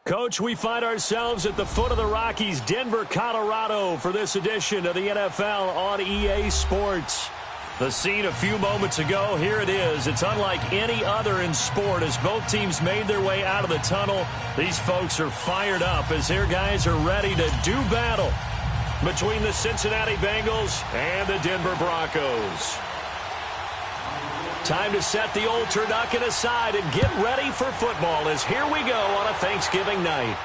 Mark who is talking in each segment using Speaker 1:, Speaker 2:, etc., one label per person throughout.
Speaker 1: Coach, we find ourselves at the foot of the Rockies, Denver, Colorado, for this edition of the NFL on EA Sports. The scene a few moments ago, here it is. It's unlike any other in sport as both teams made their way out of the tunnel. These folks are fired up as their guys are ready to do battle between the Cincinnati Bengals and the Denver Broncos. Time to set the old turducken aside and get ready for football as here we go on a Thanksgiving night.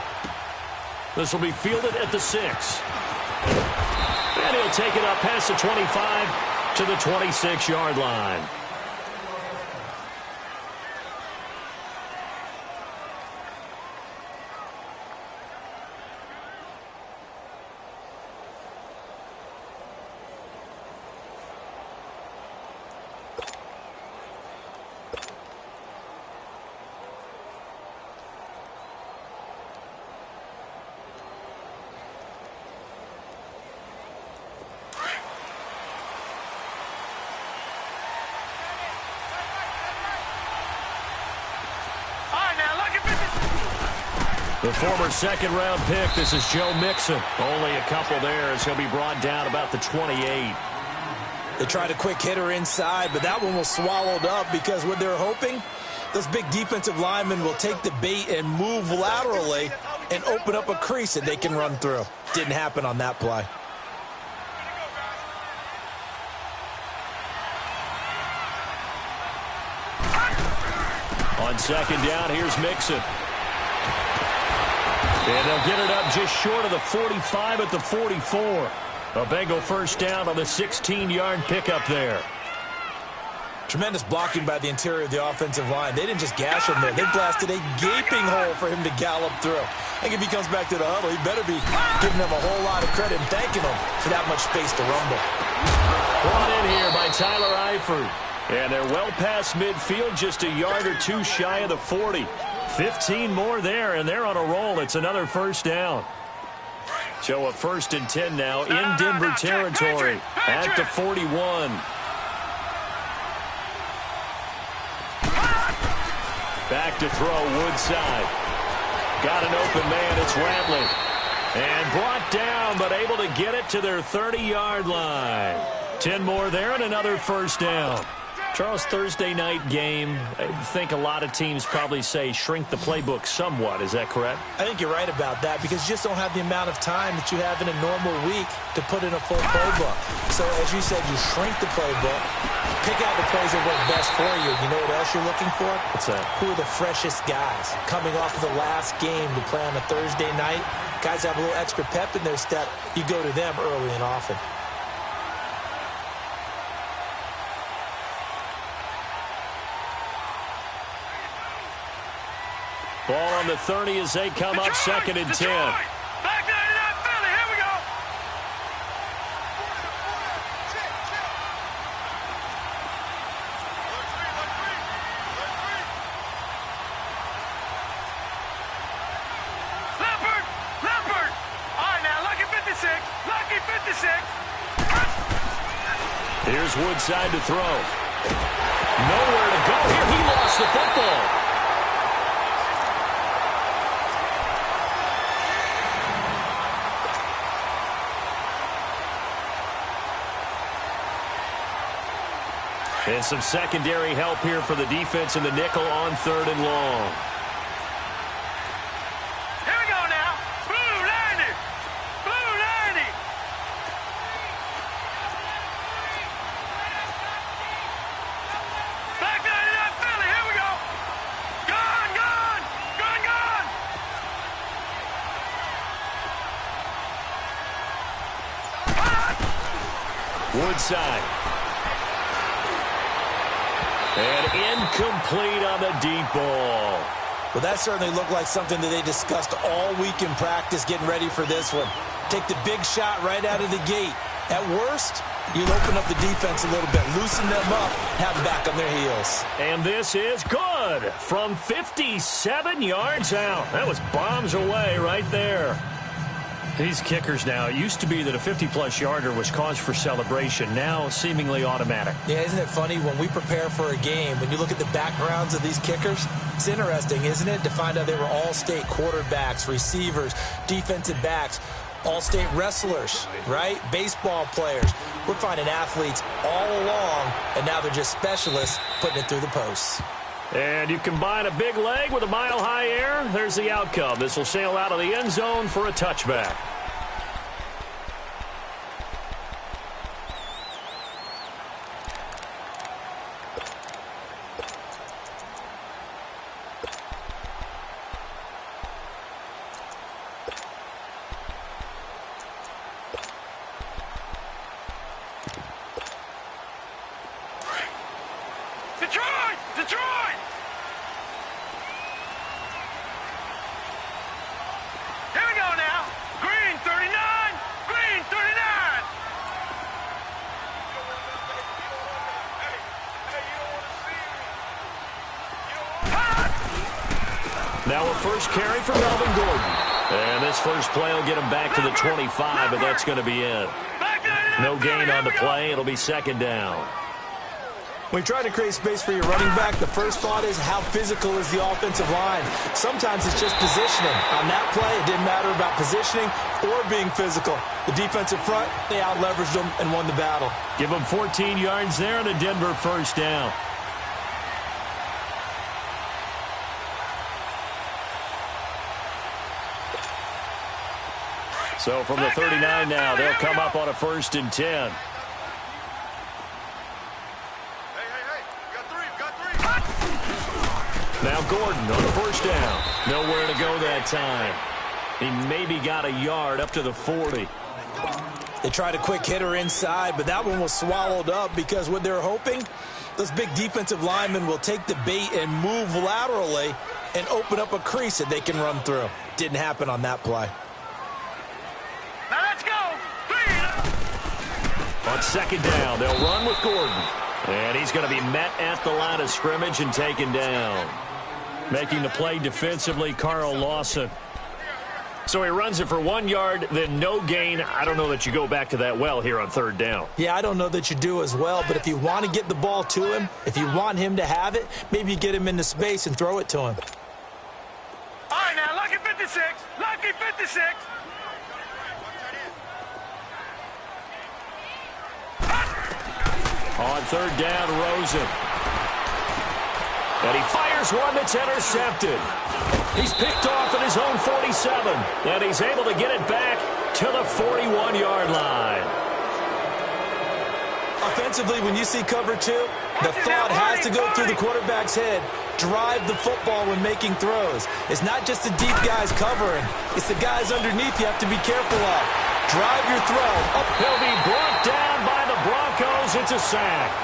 Speaker 1: This will be fielded at the 6. And he'll take it up past the 25 to the 26-yard line. The former second-round pick, this is Joe Mixon. Only a couple there as he'll be brought down about the 28.
Speaker 2: They tried a quick hitter inside, but that one was swallowed up because what they're hoping, those big defensive linemen will take the bait and move laterally and open up a crease that they can run through. Didn't happen on that play.
Speaker 1: On second down, here's Mixon. And they'll get it up just short of the 45 at the 44. A Bengal first down on the 16-yard pickup there.
Speaker 2: Tremendous blocking by the interior of the offensive line. They didn't just gash him there. They blasted a gaping hole for him to gallop through. I think if he comes back to the huddle, he better be giving them a whole lot of credit and thanking them for that much space to rumble.
Speaker 1: Brought in here by Tyler Eifert. And they're well past midfield, just a yard or two shy of the 40. 15 more there, and they're on a roll. It's another first down. So a 1st and 10 now in Denver territory at the 41. Back to throw, Woodside. Got an open man, it's Ratley. And brought down, but able to get it to their 30-yard line. 10 more there and another first down. Charles, Thursday night game, I think a lot of teams probably say shrink the playbook somewhat. Is that correct?
Speaker 2: I think you're right about that because you just don't have the amount of time that you have in a normal week to put in a full playbook. So, as you said, you shrink the playbook, pick out the plays that work best for you. You know what else you're looking for?
Speaker 1: What's that?
Speaker 2: Who are the freshest guys coming off of the last game to play on a Thursday night? Guys have a little extra pep in their step. You go to them early and often.
Speaker 1: Ball on the 30 as they come up, 2nd and 10.
Speaker 3: Back to that Philly. Here we go. Leopard. All right, now, lucky 56. Lucky 56.
Speaker 1: Here's Woodside to throw. Nowhere to go here. He lost the football. And some secondary help here for the defense in the nickel on 3rd and long.
Speaker 3: Here we go now. Blue 90. Blue 90. Back to that Philly. Here we go. Gone.
Speaker 1: Woodside. And incomplete on the deep ball.
Speaker 2: Well, that certainly looked like something that they discussed all week in practice getting ready for this one. Take the big shot right out of the gate. At worst, you'll open up the defense a little bit, loosen them up, have them back on their heels.
Speaker 1: And this is good from 57 yards out. That was bombs away right there. These kickers now, it used to be that a 50-plus yarder was cause for celebration. Now, seemingly automatic.
Speaker 2: Yeah, isn't it funny when we prepare for a game, when you look at the backgrounds of these kickers, it's interesting, isn't it, to find out they were all-state quarterbacks, receivers, defensive backs, all-state wrestlers, right? Baseball players. We're finding athletes all along, and now they're just specialists putting it through the posts.
Speaker 1: And you combine a big leg with a mile-high air, there's the outcome. This will sail out of the end zone for a touchback.
Speaker 3: Detroit! Detroit! Here we go now. Green 39. Green 39.
Speaker 1: Now a first carry for Melvin Gordon. And this first play will get him back to the 25, but that's going to be it. No gain on the play. It'll be second down.
Speaker 2: When you try to create space for your running back, the first thought is how physical is the offensive line. Sometimes it's just positioning. On that play, it didn't matter about positioning or being physical. The defensive front, they out-leveraged them and won the battle.
Speaker 1: Give them 14 yards there and a Denver first down. So from the 39 now, they'll come up on a 1st and 10. Now Gordon on the first down. Nowhere to go that time. He maybe got a yard up to the 40.
Speaker 2: They tried a quick hitter inside, but that one was swallowed up because what they're hoping, those big defensive linemen will take the bait and move laterally and open up a crease that they can run through. Didn't happen on that play.
Speaker 3: Now let's go.
Speaker 1: On second down, they'll run with Gordon. And he's going to be met at the line of scrimmage and taken down. Making the play defensively, Carl Lawson. So he runs it for 1 yard, then no gain. I don't know that you go back to that well here on third down.
Speaker 2: Yeah, I don't know that you do as well, but if you want to get the ball to him, if you want him to have it, maybe you get him into space and throw it to him.
Speaker 3: All right, now, lucky 56. Lucky 56.
Speaker 1: On third down, Rosen. And he fires one that's intercepted. He's picked off at his own 47. And he's able to get it back to the 41-yard line.
Speaker 2: Offensively, when you see cover two, the thought has to go through the quarterback's head. Drive the football when making throws. It's not just the deep guys covering. It's the guys underneath you have to be careful of. Drive your throw. Up.
Speaker 1: He'll be brought down by the Broncos. It's a sack.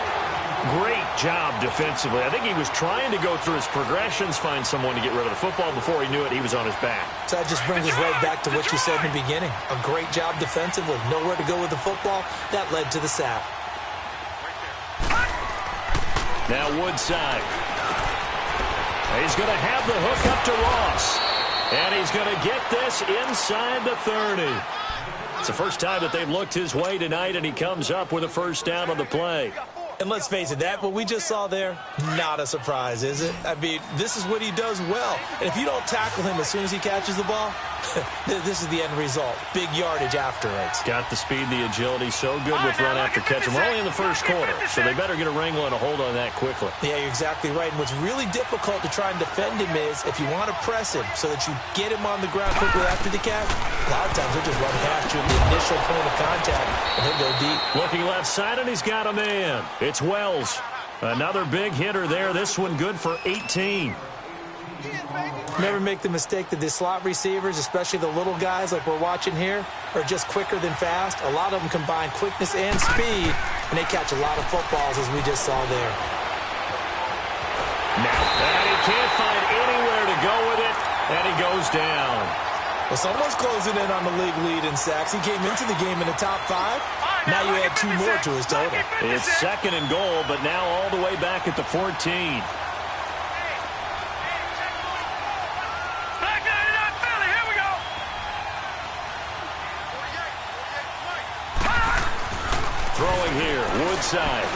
Speaker 1: Great job defensively. I think he was trying to go through his progressions, find someone to get rid of the football. Before he knew it, he was on his back.
Speaker 2: So that just brings us right back to what you said in the beginning. A great job defensively. Nowhere to go with the football. That led to the sack.
Speaker 1: Now Woodside. He's going to have the hook up to Ross. And he's going to get this inside the 30. It's the first time that they've looked his way tonight, and he comes up with a first down on the play.
Speaker 2: And let's face it, that what we just saw there, not a surprise, is it? I mean, this is what he does well. And if you don't tackle him as soon as he catches the ball, this is the end result. Big yardage afterwards.
Speaker 1: Got the speed, the agility, so good with run after catch. And we're only in the first quarter, so they better get a wrangle and a hold on that quickly.
Speaker 2: Yeah, you're exactly right. And what's really difficult to try and defend him is if you want to press him so that you get him on the ground quickly after the catch, a lot of times he'll just run past you at the initial point of contact, and he'll go deep.
Speaker 1: Looking left side, and he's got a man. It's Wells. Another big hitter there. This one good for 18.
Speaker 2: Never make the mistake that the slot receivers, especially the little guys like we're watching here, are just quicker than fast. A lot of them combine quickness and speed, and they catch a lot of footballs, as we just saw there.
Speaker 1: Now, and he can't find anywhere to go with it, and he goes down.
Speaker 2: Well, someone's closing in on the league lead in sacks. He came into the game in the top 5. Now you add 2 more to his total.
Speaker 1: It's second and goal, but now all the way back at the 14. side.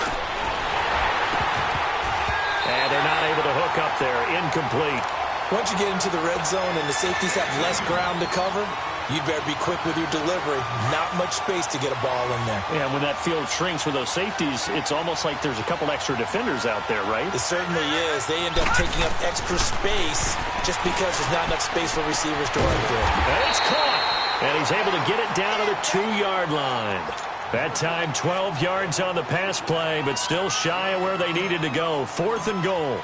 Speaker 1: And they're not able to hook up there. Incomplete.
Speaker 2: Once you get into the red zone and the safeties have less ground to cover, you'd better be quick with your delivery. Not much space to get a ball in there.
Speaker 1: Yeah, when that field shrinks with those safeties, it's almost like there's a couple extra defenders out there, right?
Speaker 2: It certainly is. They end up taking up extra space just because there's not enough space for receivers to run through.
Speaker 1: And it's caught. And he's able to get it down to the 2-yard line. That time, 12 yards on the pass play, but still shy of where they needed to go. 4th and goal.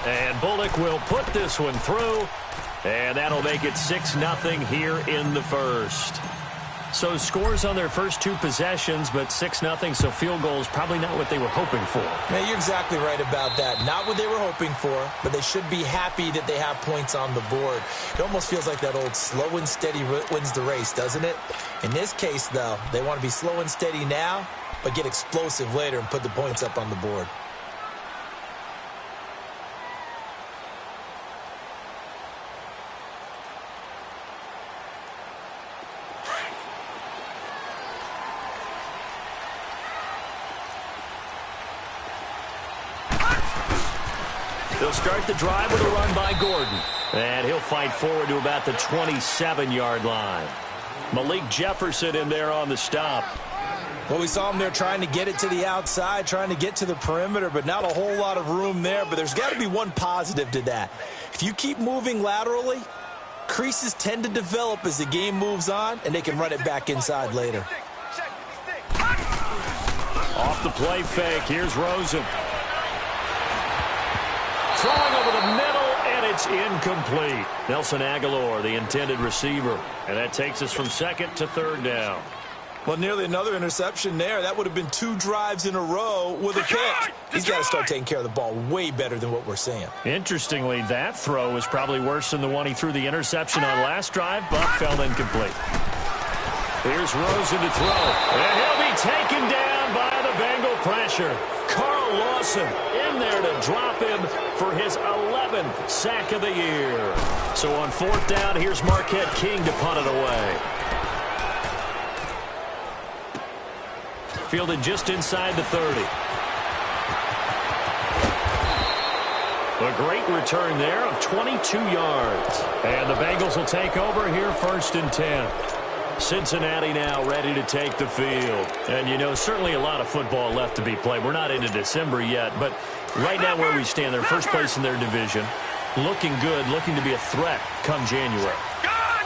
Speaker 1: And Bullock will put this one through, and that'll make it 6-0 here in the first. So scores on their first 2 possessions, but 6-0, so field goal is probably not what they were hoping for.
Speaker 2: Yeah, you're exactly right about that. Not what they were hoping for, but they should be happy that they have points on the board. It almost feels like that old slow and steady wins the race, doesn't it? In this case, though, they want to be slow and steady now, but get explosive later and put the points up on the board.
Speaker 1: They'll start the drive with a run by Gordon. And he'll fight forward to about the 27-yard line. Malik Jefferson in there on the stop.
Speaker 2: Well, we saw him there trying to get it to the outside, trying to get to the perimeter, but not a whole lot of room there. But there's got to be one positive to that. If you keep moving laterally, creases tend to develop as the game moves on, and they can run it back inside later.
Speaker 1: Off the play fake, here's Rosen. Throwing over the middle, and it's incomplete. Nelson Aguilar, the intended receiver. And that takes us from 2nd to 3rd down.
Speaker 2: Well, nearly another interception there. That would have been 2 drives in a row with a pick. He's got to start taking care of the ball way better than what we're seeing.
Speaker 1: Interestingly, that throw was probably worse than the one he threw the interception on last drive, but fell incomplete. Here's Rosen to throw. And he'll be taken down by the Bengal pressure. Carl Lawson in there to drop him for his 11th sack of the year. So on 4th down, here's Marquette King to punt it away. Fielded just inside the 30. A great return there of 22 yards. And the Bengals will take over here 1st and 10. Cincinnati now ready to take the field. And, you know, certainly a lot of football left to be played. We're not into December yet, but right now where we stand, they're first place in their division. Looking good, looking to be a threat come January.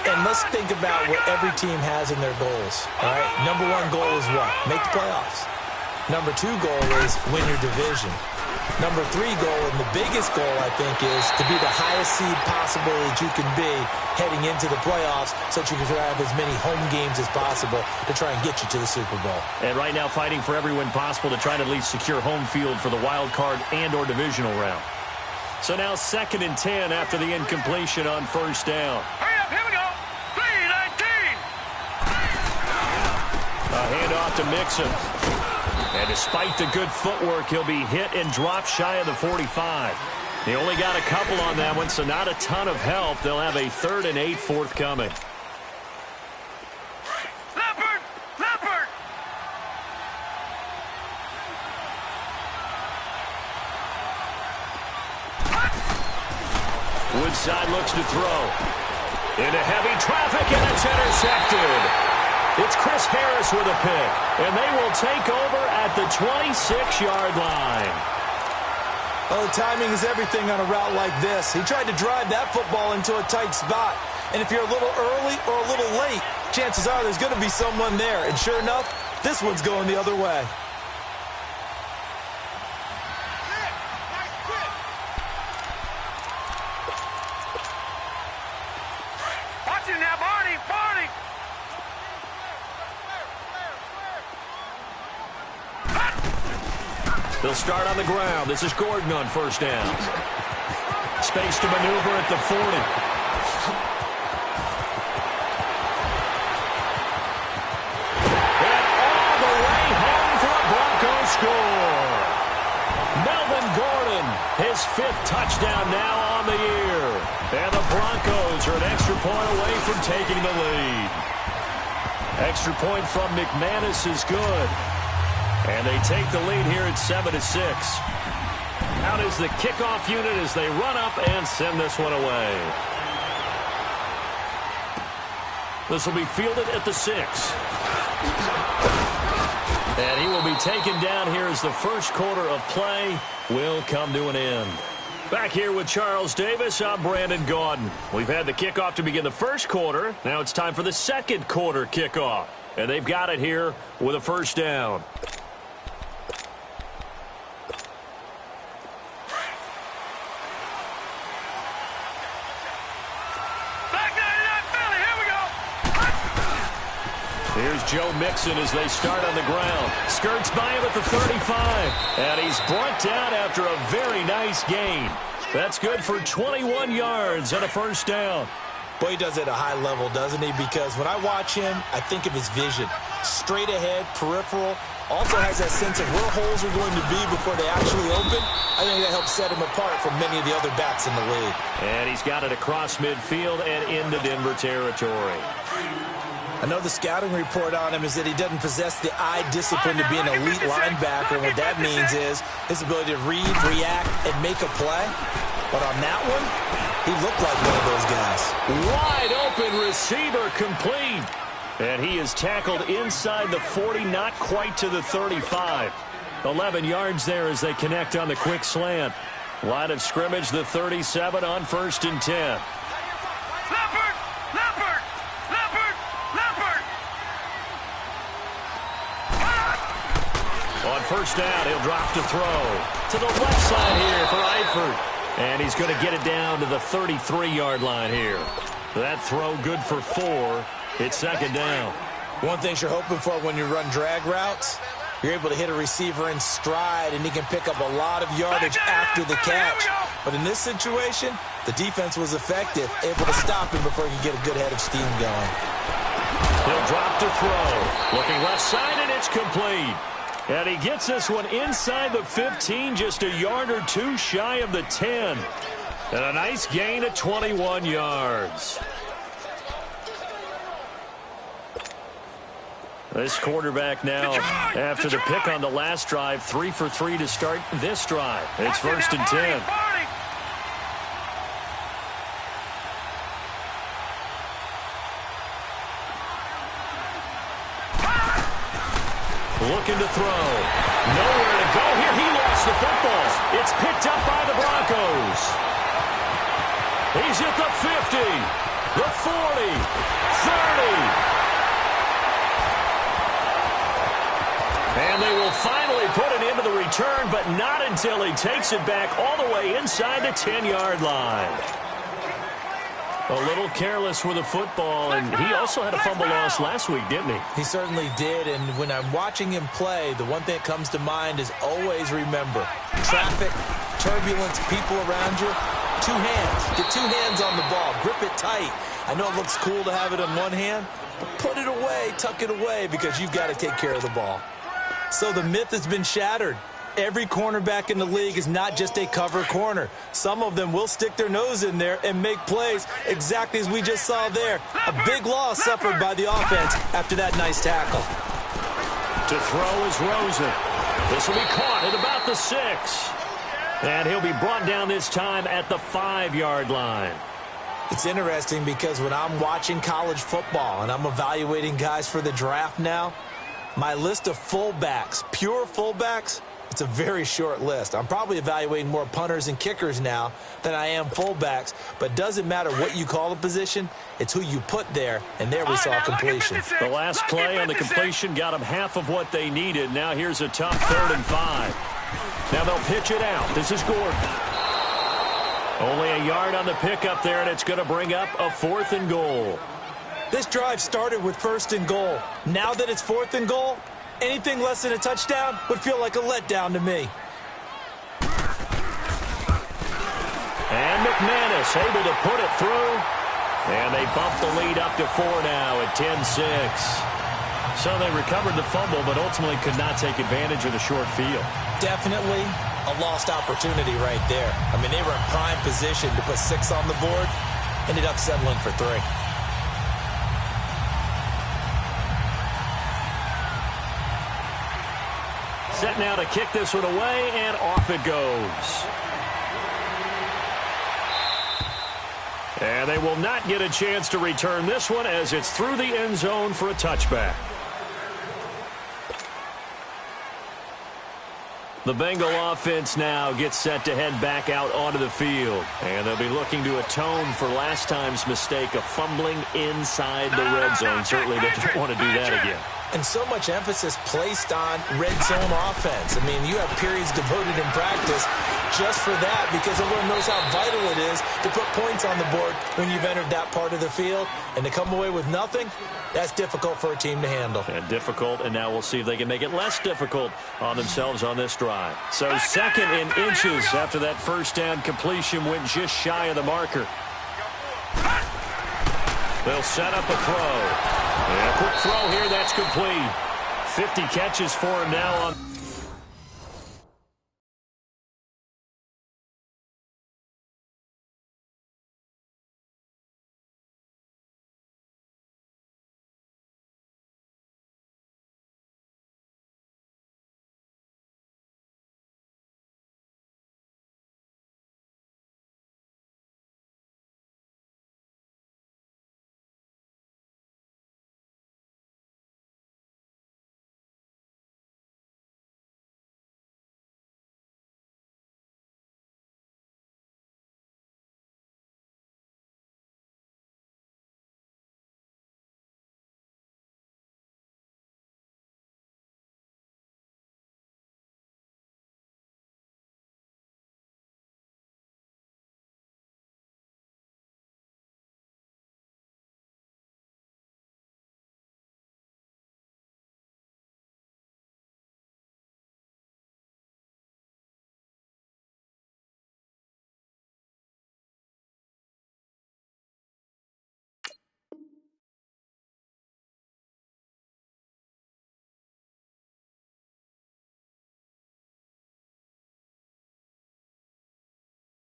Speaker 2: And let's think about what every team has in their goals. All right, number 1 goal is what? Make the playoffs. Number 2 goal is win your division. Number 3 goal, and the biggest goal, I think, is to be the highest seed possible that you can be heading into the playoffs so that you can have as many home games as possible to try and get you to the Super Bowl.
Speaker 1: And right now fighting for every win possible to try to at least secure home field for the wild card and or divisional round. So now 2nd and 10 after the incompletion on 1st down.
Speaker 3: Hurry up, here we go. 3-19.
Speaker 1: A handoff to Mixon. And despite the good footwork, he'll be hit and dropped shy of the 45. They only got a couple on that one, so not a ton of help. They'll have a 3rd and 8 forthcoming.
Speaker 3: Leopard! Leopard!
Speaker 1: Woodside looks to throw. Into heavy traffic, and it's intercepted. It's Chris Harris with a pick, and they will take over at the 26-yard line.
Speaker 2: Oh, timing is everything on a route like this. He tried to drive that football into a tight spot. And if you're a little early or a little late, chances are there's going to be someone there. And sure enough, this one's going the other way.
Speaker 3: Watch it now, Barney! Barney!
Speaker 1: They'll start on the ground. This is Gordon on 1st down. Space to maneuver at the 40. And all the way home for a Broncos score. Melvin Gordon, his 5th touchdown now on the year. And the Broncos are an extra point away from taking the lead. Extra point from McManus is good. And they take the lead here at 7-6. Out is the kickoff unit as they run up and send this one away. This will be fielded at the 6. And he will be taken down here as the first quarter of play will come to an end. Back here with Charles Davis, I'm Brandon Gaudin. We've had the kickoff to begin the first quarter. Now it's time for the second quarter kickoff. And they've got it here with a first down. Here's Joe Mixon as they start on the ground. Skirts by him at the 35. And he's brought down after a very nice gain. That's good for 21 yards and a first down.
Speaker 2: Boy, he does it at a high level, doesn't he? Because when I watch him, I think of his vision. Straight ahead, peripheral. Also has that sense of where holes are going to be before they actually open. I think that helps set him apart from many of the other backs in the league. And
Speaker 1: he's got it across midfield and into Denver territory.
Speaker 2: I know the scouting report on him is that he doesn't possess the eye discipline to be an elite linebacker. And what that means is his ability to read, react, and make a play. But on that one, he looked like one of those guys.
Speaker 1: Wide open receiver complete. And he is tackled inside the 40, not quite to the 35. 11 yards there as they connect on the quick slant. Line of scrimmage, the 37 on 1st and 10. On first down, he'll drop to throw. To the left side here for Eifert. And he's going to get it down to the 33-yard line here. That throw good for 4. It's second down.
Speaker 2: One thing you're hoping for when you run drag routes, you're able to hit a receiver in stride, and he can pick up a lot of yardage after the catch. But in this situation, the defense was effective, able to stop him before he could get a good head of steam going.
Speaker 1: He'll drop to throw. Looking left side, and it's complete. And he gets this one inside the 15, just a yard or two shy of the 10. And a nice gain at 21 yards. This quarterback now, after the pick on the last drive, 3 for 3 to start this drive. It's 1st and 10. Looking to throw. Nowhere to go here. He lost the football. It's picked up by the Broncos. He's at the 50, the 40, 30. And they will finally put an end to the return, but not until he takes it back all the way inside the 10-yard line. A little careless with the football, and he also had a fumble loss last week, didn't he?
Speaker 2: He certainly did, and when I'm watching him play, the one thing that comes to mind is always remember, traffic, turbulence, people around you, 2 hands. Get 2 hands on the ball. Grip it tight. I know it looks cool to have it on one hand, but put it away, tuck it away, because you've got to take care of the ball. So the myth has been shattered. Every cornerback in the league is not just a cover corner. Some of them will stick their nose in there and make plays exactly as we just saw there. A big loss suffered by the offense after that nice tackle.
Speaker 1: To throw is Rosen. This will be caught at about the 6. And he'll be brought down this time at the 5-yard line.
Speaker 2: It's interesting because when I'm watching college football and I'm evaluating guys for the draft now, my list of fullbacks, pure fullbacks, it's a very short list. I'm probably evaluating more punters and kickers now than I am fullbacks, but it doesn't matter what you call the position, it's who you put there, and there we saw completion.
Speaker 1: The last play on the completion got them half of what they needed. Now here's a tough 3rd and 5. Now they'll pitch it out. This is Gordon. Only a yard on the pickup there, and it's going to bring up a 4th and goal.
Speaker 2: This drive started with 1st and goal. Now that it's 4th and goal, anything less than a touchdown would feel like a letdown to me.
Speaker 1: And McManus able to put it through. And they bump the lead up to 4 now at 10-6. So they recovered the fumble, but ultimately could not take advantage of the short field.
Speaker 2: Definitely a lost opportunity right there. I mean, they were in prime position to put 6 on the board. Ended up settling for 3.
Speaker 1: Set now to kick this one away, and off it goes. And they will not get a chance to return this one as it's through the end zone for a touchback. The Bengal offense now gets set to head back out onto the field. And they'll be looking to atone for last time's mistake of fumbling inside the red zone. Certainly they don't want to do that again.
Speaker 2: And so much emphasis placed on red zone offense. I mean, you have periods devoted in practice just for that because everyone knows how vital it is to put points on the board when you've entered that part of the field. And to come away with nothing, that's difficult for a team to handle.
Speaker 1: And difficult, and now we'll see if they can make it less difficult on themselves on this drive. So second in inches after that first down completion went just shy of the marker. They'll set up a throw. And a quick throw here, that's complete. 50 catches for him now on.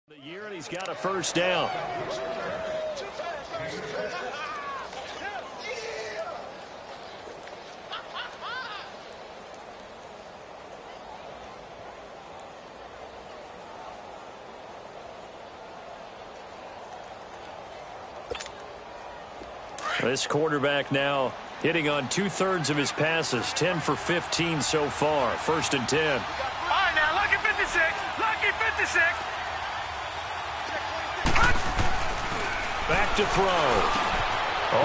Speaker 1: The year, and he's got a first down. This quarterback now hitting on 2/3 of his passes, 10 for 15 so far. First and 10.
Speaker 3: All right, now, lucky 56. Lucky 56.
Speaker 1: Back to throw.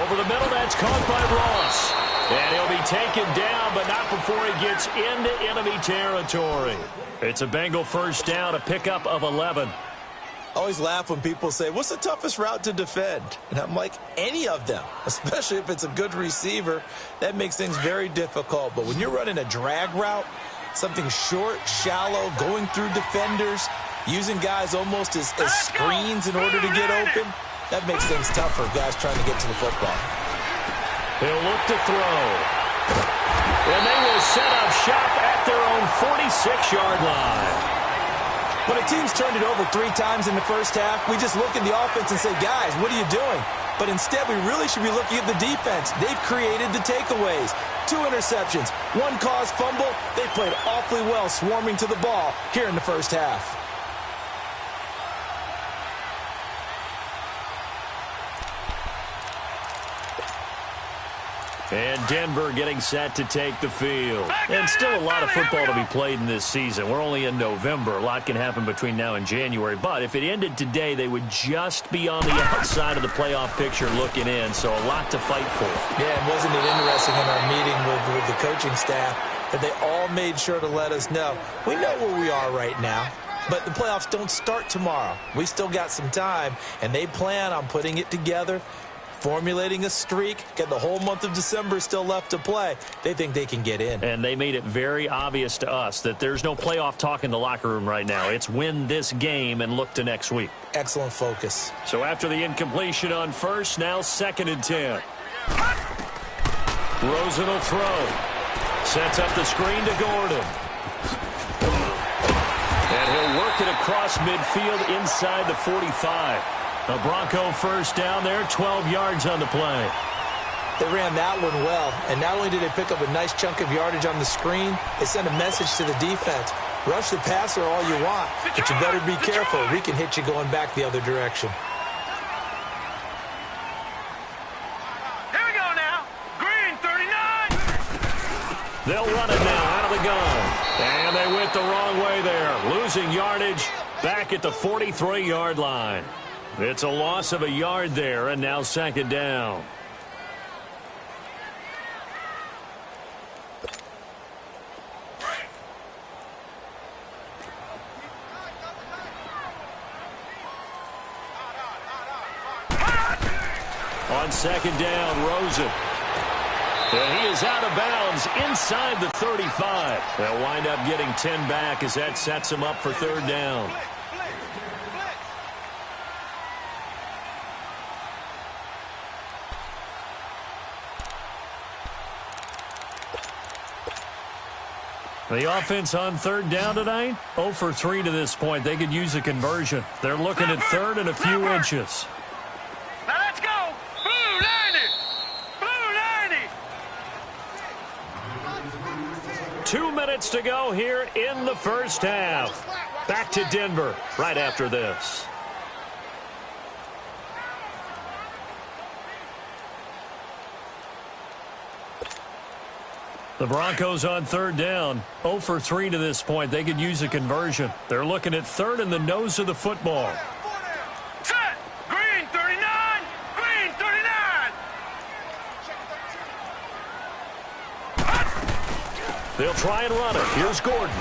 Speaker 1: Over the middle, that's caught by Ross. And he'll be taken down, but not before he gets into enemy territory. It's a Bengal first down, a pickup of 11.
Speaker 2: I always laugh when people say, what's the toughest route to defend? And I'm like, any of them, especially if it's a good receiver. That makes things very difficult. But when you're running a drag route, something short, shallow, going through defenders, using guys almost as screens in order to get open, that makes things tough for guys trying to get to the football.
Speaker 1: He'll look to throw. And they will set up shop at their own 46-yard line.
Speaker 2: When a team's turned it over 3 times in the first half, we just look at the offense and say, guys, what are you doing? But instead, we really should be looking at the defense. They've created the takeaways. 2 interceptions, 1 caused fumble. They played awfully well swarming to the ball here in the first half.
Speaker 1: And Denver getting set to take the field. And still a lot of football to be played in this season. We're only in November. A lot can happen between now and January. But if it ended today, they would just be on the outside of the playoff picture looking in. So a lot to fight for.
Speaker 2: Yeah, and wasn't it interesting in our meeting with the coaching staff that they all made sure to let us know, we know where we are right now. But the playoffs don't start tomorrow. We still got some time, and they plan on putting it together, formulating a streak, get the whole month of December still left to play. They think they can get in.
Speaker 1: And they made it very obvious to us that there's no playoff talk in the locker room right now. It's win this game and look to next week.
Speaker 2: Excellent focus.
Speaker 1: So after the incompletion on first, now 2nd and 10. Rosen will throw. Sets up the screen to Gordon. And he'll work it across midfield inside the 45. A Bronco first down there, 12 yards on the play.
Speaker 2: They ran that one well, and not only did they pick up a nice chunk of yardage on the screen, they sent a message to the defense. Rush the passer all you want, but you better be careful. We can hit you going back the other direction.
Speaker 3: Here we go now. Green 39.
Speaker 1: They'll run it now out of the gun. And they went the wrong way there, losing yardage back at the 43-yard line. It's a loss of a yard there, and now second down. On second down, Rosen. And he is out of bounds inside the 35. They'll wind up getting 10 back as that sets him up for third down. The offense on third down tonight, 0 for 3 to this point. They could use a conversion. They're looking at third and a few inches.
Speaker 3: Now let's go. Blue 90.
Speaker 1: 2 minutes to go here in the first half. Back to Denver right after this. The Broncos on third down, 0 for 3 to this point. They could use a conversion. They're looking at third and the nose of the football.
Speaker 3: Set. Green 39. Green 39.
Speaker 1: They'll try and run it. Here's Gordon.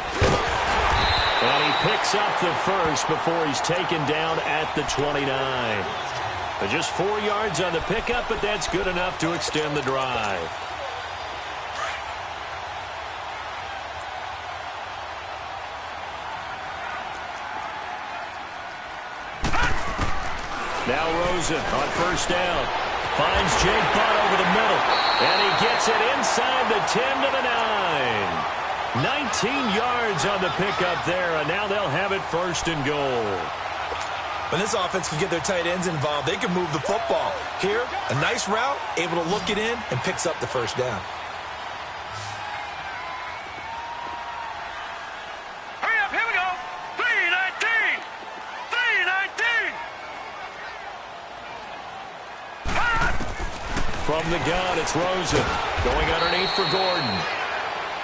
Speaker 1: And he picks up the first before he's taken down at the 29. Just 4 yards on the pickup, but that's good enough to extend the drive. Now Rosen on first down. Finds Jake Butt over the middle. And he gets it inside the 10 to the 9. 19 yards on the pickup there, and now they'll have it first and goal.
Speaker 2: When this offense can get their tight ends involved, they can move the football. Here, a nice route, able to look it in, and picks up the first down.
Speaker 3: Hurry up. Here we go. 319. 319.
Speaker 1: From the gun, it's Rosen going underneath for Gordon.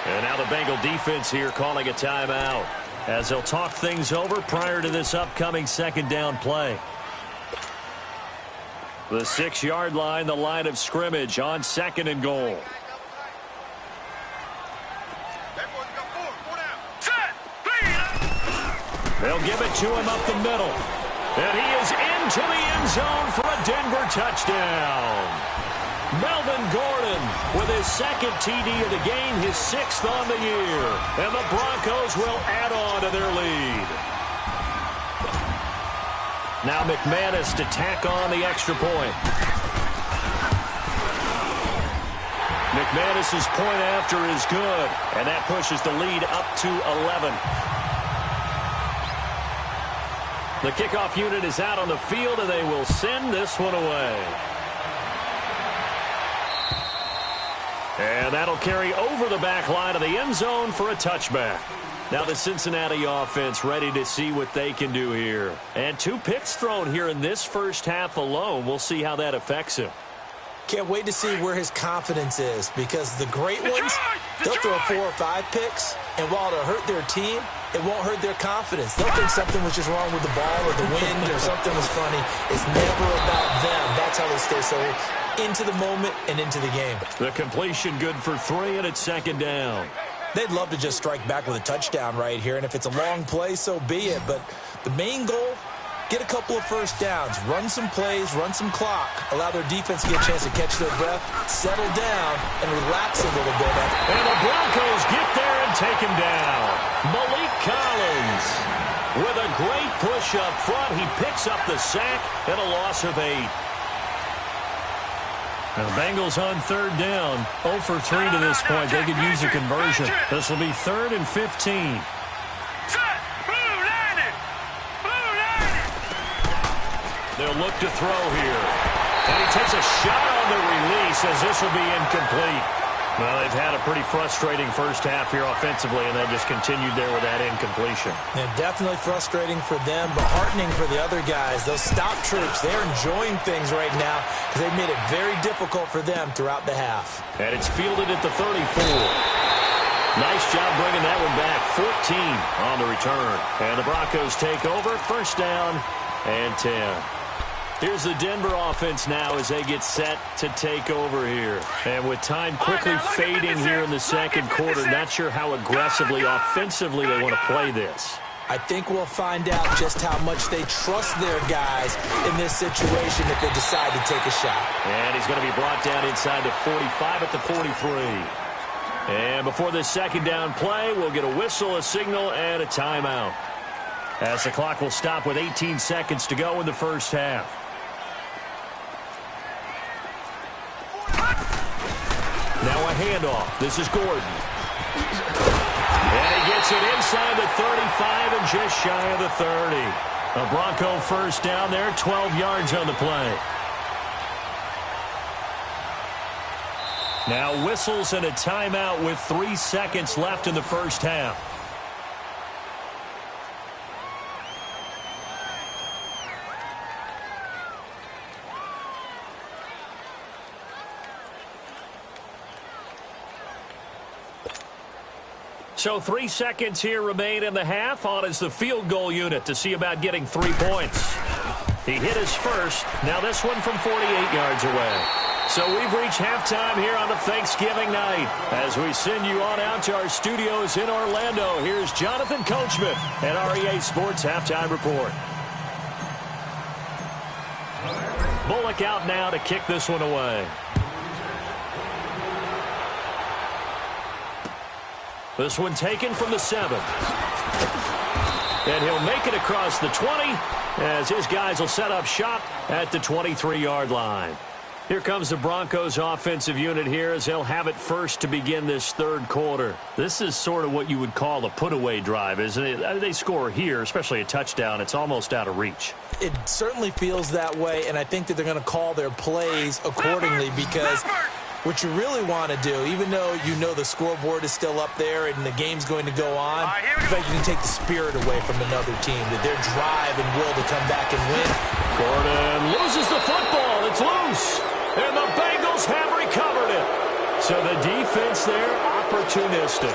Speaker 1: And now the Bengal defense here calling a timeout as they'll talk things over prior to this upcoming second down play. The 6-yard line, the line of scrimmage on second and goal.
Speaker 3: Set.
Speaker 1: They'll give it to him up the middle. And he is into the end zone for a Denver touchdown. Melvin Gordon with his second TD of the game, his 6th on the year. And the Broncos will add on to their lead. Now McManus to tack on the extra point. McManus's point after is good, and that pushes the lead up to 11. The kickoff unit is out on the field, and they will send this one away. And that'll carry over the back line of the end zone for a touchback. Now the Cincinnati offense ready to see what they can do here. And 2 picks thrown here in this first half alone. We'll see how that affects him.
Speaker 2: Can't wait to see where his confidence is, because the great ones, they'll throw 4 or 5 picks, and while it'll hurt their team, it won't hurt their confidence. They'll think something was just wrong with the ball or the wind or something was funny. It's never about them. That's how they stay so into the moment and into the game.
Speaker 1: The completion good for 3, and it's second down.
Speaker 2: They'd love to just strike back with a touchdown right here, and if it's a long play, so be it. But the main goal, get a couple of first downs, run some plays, run some clock, allow their defense to get a chance to catch their breath, settle down, and relax a little bit.
Speaker 1: And the Broncos get there and take him down. Malik Collins with a great push up front. He picks up the sack and a loss of 8. Now the Bengals on third down, 0 for 3 to this point. They could use a conversion. This will be 3rd and 15. They'll look to throw here. And he takes a shot on the release as this will be incomplete. Well, they've had a pretty frustrating first half here offensively, and they just continued there with that incompletion.
Speaker 2: Yeah, definitely frustrating for them, but heartening for the other guys. Those stop troops, they're enjoying things right now because they've made it very difficult for them throughout the half.
Speaker 1: And it's fielded at the 34. Nice job bringing that one back. 14 on the return. And the Broncos take over. First down and 10. Here's the Denver offense now as they get set to take over here. And with time quickly fading here in the second quarter, not sure how aggressively, offensively they want to play this.
Speaker 2: I think we'll find out just how much they trust their guys in this situation if they decide to take a shot.
Speaker 1: And he's going to be brought down inside the 45 at the 43. And before this second down play, we'll get a whistle, a signal, and a timeout. As the clock will stop with 18 seconds to go in the first half. Now a handoff. This is Gordon. And he gets it inside the 35 and just shy of the 30. A Bronco first down there, 12 yards on the play. Now whistles and a timeout with 3 seconds left in the first half. So 3 seconds here remain in the half. On is the field goal unit to see about getting 3 points. He hit his first. Now this one from 48 yards away. So we've reached halftime here on a Thanksgiving night. As we send you on out to our studios in Orlando, here's Jonathan Coachman at REA Sports Halftime Report. Bullock out now to kick this one away. This one taken from the 7. And he'll make it across the 20 as his guys will set up shop at the 23-yard line. Here comes the Broncos offensive unit here as they'll have it first to begin this third quarter. This is sort of what you would call a put-away drive, isn't it? They score here, especially a touchdown. It's almost out of reach.
Speaker 2: It certainly feels that way, and I think that they're going to call their plays accordingly because what you really want to do, even though you know the scoreboard is still up there and the game's going to go on, I think you can take the spirit away from another team, that their drive and will to come back and win.
Speaker 1: Gordon loses the football. It's loose. And the Bengals have recovered it. So the defense there, opportunistic.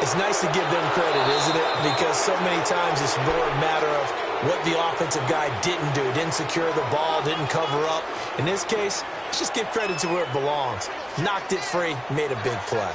Speaker 2: It's nice to give them credit, isn't it? Because so many times it's more a matter of what the offensive guy didn't do. Didn't secure the ball, didn't cover up. In this case, let's just give credit to where it belongs. Knocked it free, made a big play.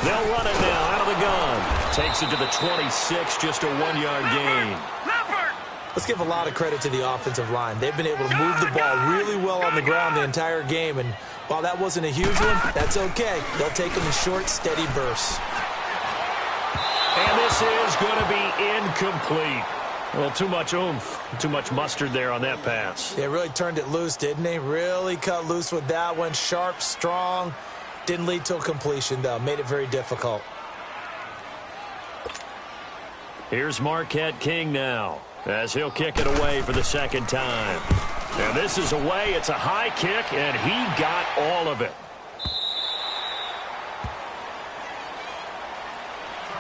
Speaker 1: They'll run it now out of the gun. Takes it to the 26, just a 1-yard gain.
Speaker 2: Let's give a lot of credit to the offensive line. They've been able to move the ball really well on the ground the entire game, and while that wasn't a huge one, that's okay. They'll take them in short, steady bursts.
Speaker 1: And this is going to be incomplete. Well, too much oomph, too much mustard there on that pass.
Speaker 2: They really turned it loose, didn't they? Really cut loose with that one. Sharp, strong. Didn't lead to a completion, though. Made it very difficult.
Speaker 1: Here's Marquette King now as he'll kick it away for the second time. And this is away. It's a high kick, and he got all of it.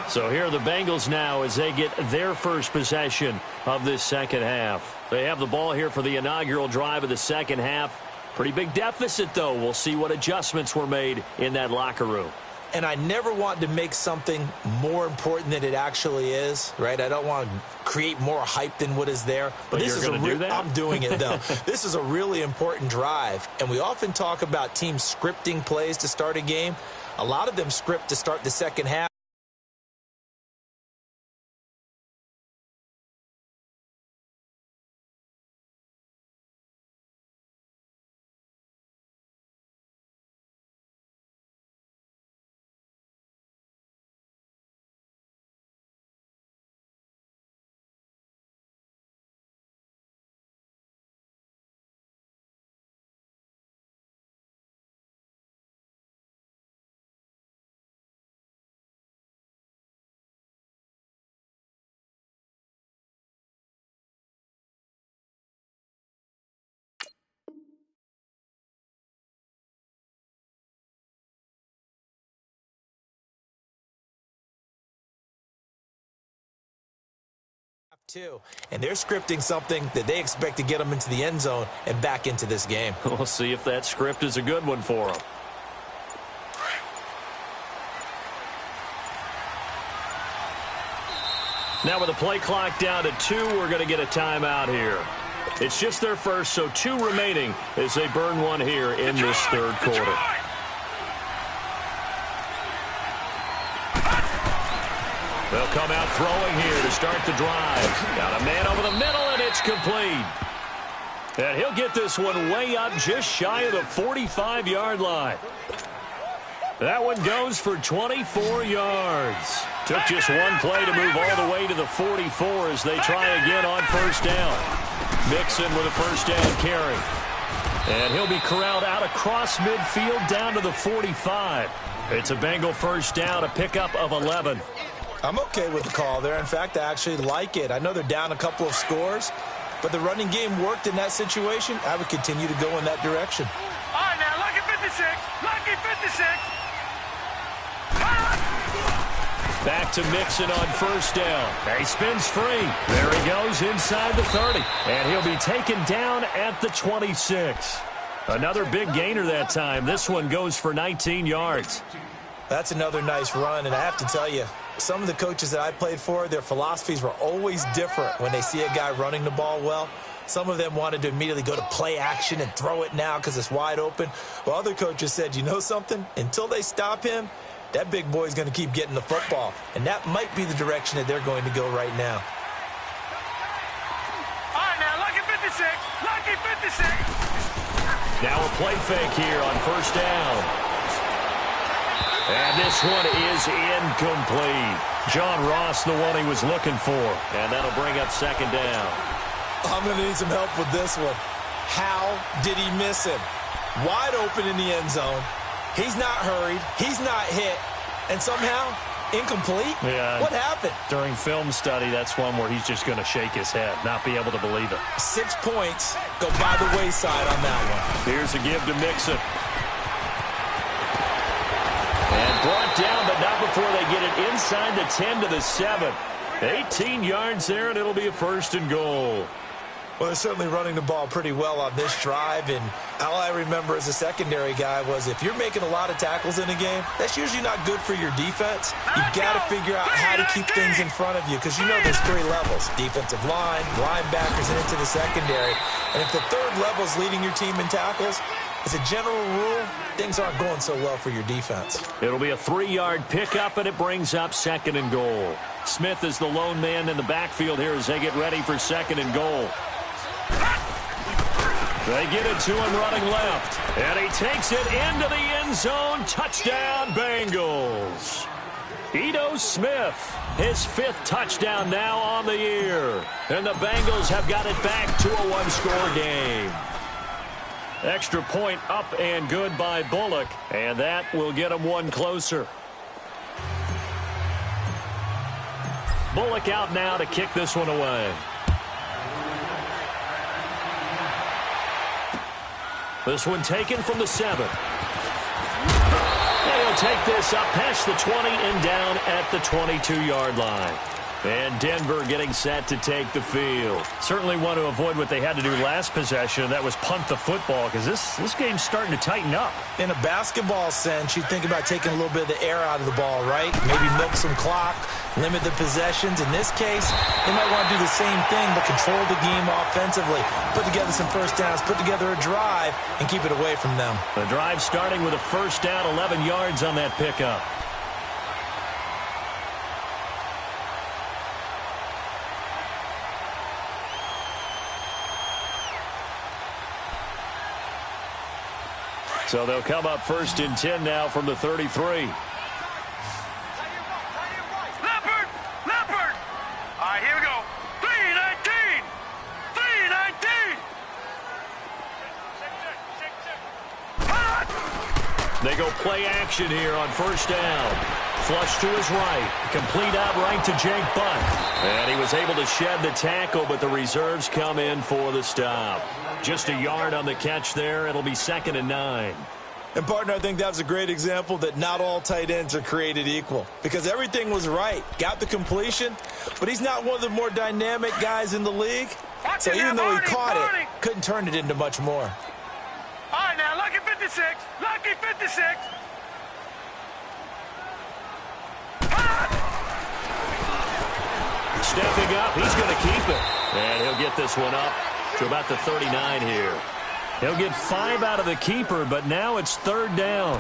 Speaker 1: So here are the Bengals now as they get their first possession of this second half. They have the ball here for the inaugural drive of the second half. Pretty big deficit, though. We'll see what adjustments were made in that locker room.
Speaker 2: And I never want to make something more important than it actually is, right? I don't want to create more hype than what is there.
Speaker 1: But this is do that?
Speaker 2: I'm doing it, though. This is a really important drive. And we often talk about teams scripting plays to start a game. A lot of them script to start the second half. too, and they're scripting something that they expect to get them into the end zone and back into this game.
Speaker 1: We'll see if that script is a good one for them. Now with the play clock down to 2, we're going to get a timeout here. It's just their first, so 2 remaining as they burn one here in this third quarter. They'll come out throwing here to start the drive. Got a man over the middle, and it's complete. And he'll get this one way up just shy of the 45-yard line. That one goes for 24 yards. Took just one play to move all the way to the 44 as they try again on first down. Mixon with a first down carry. And he'll be corralled out across midfield down to the 45. It's a Bengal first down, a pickup of 11.
Speaker 2: I'm okay with the call there. In fact, I actually like it. I know they're down a couple of scores, but the running game worked in that situation. I would continue to go in that direction.
Speaker 3: All right, now, lucky 56. Lucky 56.
Speaker 1: Back to Mixon on first down. He spins free. There he goes inside the 30. And he'll be taken down at the 26. Another big gainer that time. This one goes for 19 yards.
Speaker 2: That's another nice run, and I have to tell you, some of the coaches that I played for, their philosophies were always different when they see a guy running the ball well. Some of them wanted to immediately go to play action and throw it now because it's wide open. Well, other coaches said, you know something? Until they stop him, that big boy's going to keep getting the football. And that might be the direction that they're going to go right now.
Speaker 3: All right, now, lucky 56. Lucky 56.
Speaker 1: Now a play fake here on first down. And this one is incomplete. John Ross, the one he was looking for. And that'll bring up second down.
Speaker 2: I'm going to need some help with this one. How did he miss him? Wide open in the end zone. He's not hurried. He's not hit. And somehow, incomplete?
Speaker 1: Yeah.
Speaker 2: What happened?
Speaker 1: During film study, that's one where he's just going to shake his head, not be able to believe it.
Speaker 2: 6 points go by the wayside on that one.
Speaker 1: Here's a give to Mixon. And brought down, but not before they get it inside the 10 to the 7. 18 yards there, and it'll be a first and goal.
Speaker 2: Well, they're certainly running the ball pretty well on this drive, and all I remember as a secondary guy was if you're making a lot of tackles in a game, that's usually not good for your defense. You've got to figure out how to keep things in front of you because you know there's 3 levels, defensive line, linebackers, and into the secondary. And if the third level is leading your team in tackles, as a general rule, things aren't going so well for your defense.
Speaker 1: It'll be a 3-yard pickup, and it brings up second and goal. Smith is the lone man in the backfield here as they get ready for second and goal. They get it to him running left. And he takes it into the end zone. Touchdown, Bengals. Ito Smith, his 5th touchdown now on the year. And the Bengals have got it back to a 1-score game. Extra point up and good by Bullock. And that will get him one closer. Bullock out now to kick this one away. This one taken from the 7. They'll take this up past the 20 and down at the 22-yard line. And Denver getting set to take the field. Certainly want to avoid what they had to do last possession. That was punt the football because this game's starting to tighten up.
Speaker 2: In a basketball sense, you think about taking a little bit of the air out of the ball, right? Maybe milk some clock, limit the possessions. In this case, they might want to do the same thing but control the game offensively. Put together some first downs, put together a drive, and keep it away from them.
Speaker 1: The drive starting with a first down, 11 yards on that pickup. So they'll come up first and 10 now from the 33.
Speaker 3: Leopard! Leopard! All right, here we go. 319! 319!
Speaker 1: They go play action here on first down. Flush to his right. Complete out right to Jake Butt. And he was able to shed the tackle, but the reserves come in for the stop. Just a yard on the catch there. It'll be 2nd and 9.
Speaker 2: And, partner, I think that was a great example that not all tight ends are created equal because everything was right. Got the completion, but he's not one of the more dynamic guys in the league. So even though he caught it, couldn't turn it into much more.
Speaker 3: All right, now, lucky 56. Lucky 56.
Speaker 1: Stepping up, he's going to keep it. And he'll get this one up to about the 39 here. He'll get 5 out of the keeper, but now it's 3rd down.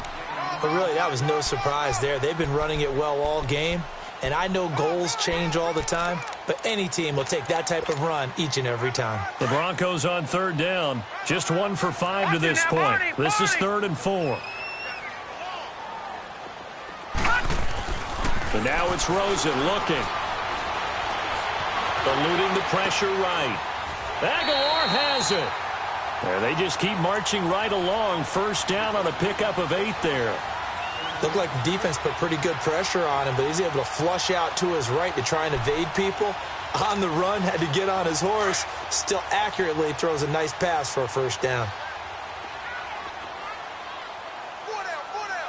Speaker 2: But really, that was no surprise there. They've been running it well all game. And I know goals change all the time, but any team will take that type of run each and every time.
Speaker 1: The Broncos on 3rd down. Just 1 for 5 to this point. This is 3rd and 4. And now it's Rosen looking. Eluding the pressure right. Aguilar has it. There, they just keep marching right along. 1st down on a pickup of 8 there.
Speaker 2: Looked like the defense put pretty good pressure on him, but he's able to flush out to his right to try and evade people. On the run, had to get on his horse. Still accurately throws a nice pass for a 1st down.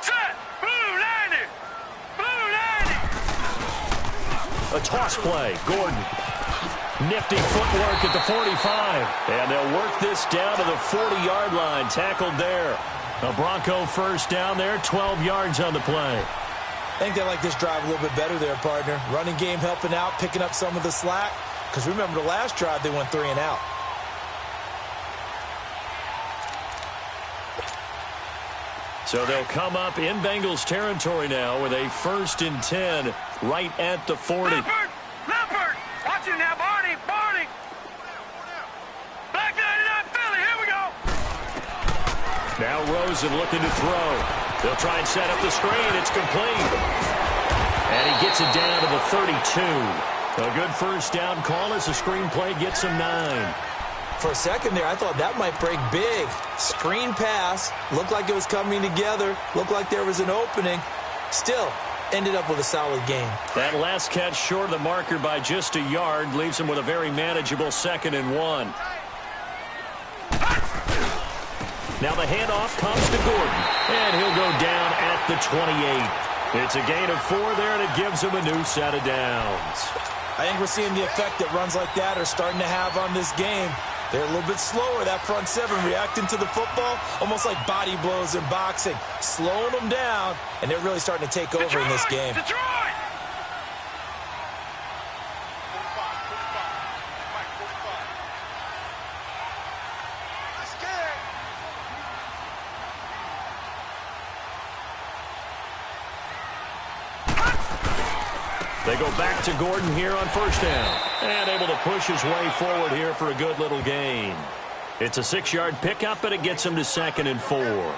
Speaker 3: Set. Blue 90. Blue 90.
Speaker 1: A toss play. Gordon. Nifty footwork at the 45. And they'll work this down to the 40-yard line. Tackled there. A Bronco 1st down there, 12 yards on the play.
Speaker 2: I think they like this drive a little bit better there, partner. Running game helping out, picking up some of the slack. Because remember the last drive, they went 3 and out.
Speaker 1: So they'll come up in Bengals territory now with a 1st and 10 right at the 40.
Speaker 3: Leopard. Watch it now, Barney. Barney. Black 99 Philly. Here we go.
Speaker 1: Now Rosen looking to throw. They'll try and set up the screen. It's complete. And he gets it down to the 32. A good 1st down call as the screenplay gets him 9.
Speaker 2: For a second there, I thought that might break big. Screen pass. Looked like it was coming together. Looked like there was an opening. Still, ended up with a solid game.
Speaker 1: That last catch short of the marker by just a yard leaves him with a very manageable 2nd and 1. Now the handoff comes to Gordon, and he'll go down at the 28. It's a gain of 4 there, and it gives him a new set of downs.
Speaker 2: I think we're seeing the effect that runs like that are starting to have on this game. They're a little bit slower, that front 7, reacting to the football, almost like body blows in boxing, slowing them down, and they're really starting to take over in this game.
Speaker 3: Detroit.
Speaker 1: They go back to Gordon here on 1st down. And able to push his way forward here for a good little gain. It's a 6-yard pickup, but it gets him to 2nd and 4.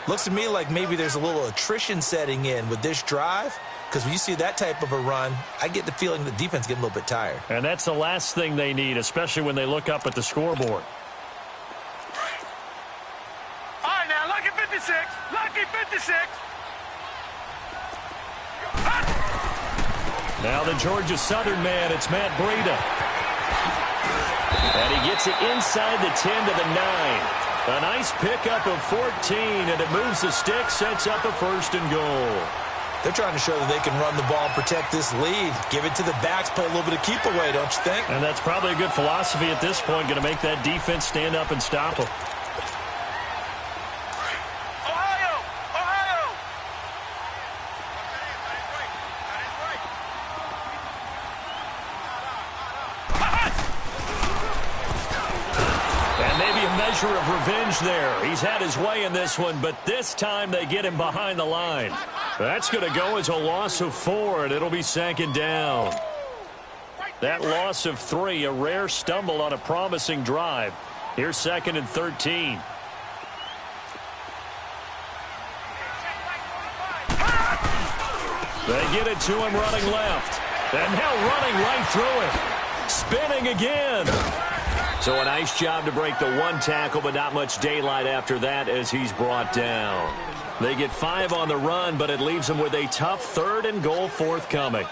Speaker 2: Looks to me like maybe there's a little attrition setting in with this drive. Because when you see that type of a run, I get the feeling the defense getting a little bit tired.
Speaker 1: And that's the last thing they need, especially when they look up at the scoreboard.
Speaker 3: All right, now, lucky 56. Lucky 56.
Speaker 1: Now the Georgia Southern man, it's Matt Breida. And he gets it inside the 10 to the 9. A nice pickup of 14, and it moves the stick, sets up a 1st and goal.
Speaker 2: They're trying to show that they can run the ball and protect this lead. Give it to the backs, play a little bit of keep away, don't you think?
Speaker 1: And that's probably a good philosophy at this point, going to make that defense stand up and stop them. Of revenge there. He's had his way in this one, but this time they get him behind the line. That's going to go as a loss of 4, and it'll be 2nd down. That loss of 3, a rare stumble on a promising drive. Here's 2nd and 13. They get it to him running left. And now running right through it. Spinning again. So a nice job to break the 1 tackle, but not much daylight after that as he's brought down. They get 5 on the run, but it leaves them with a tough 3rd and goal forthcoming.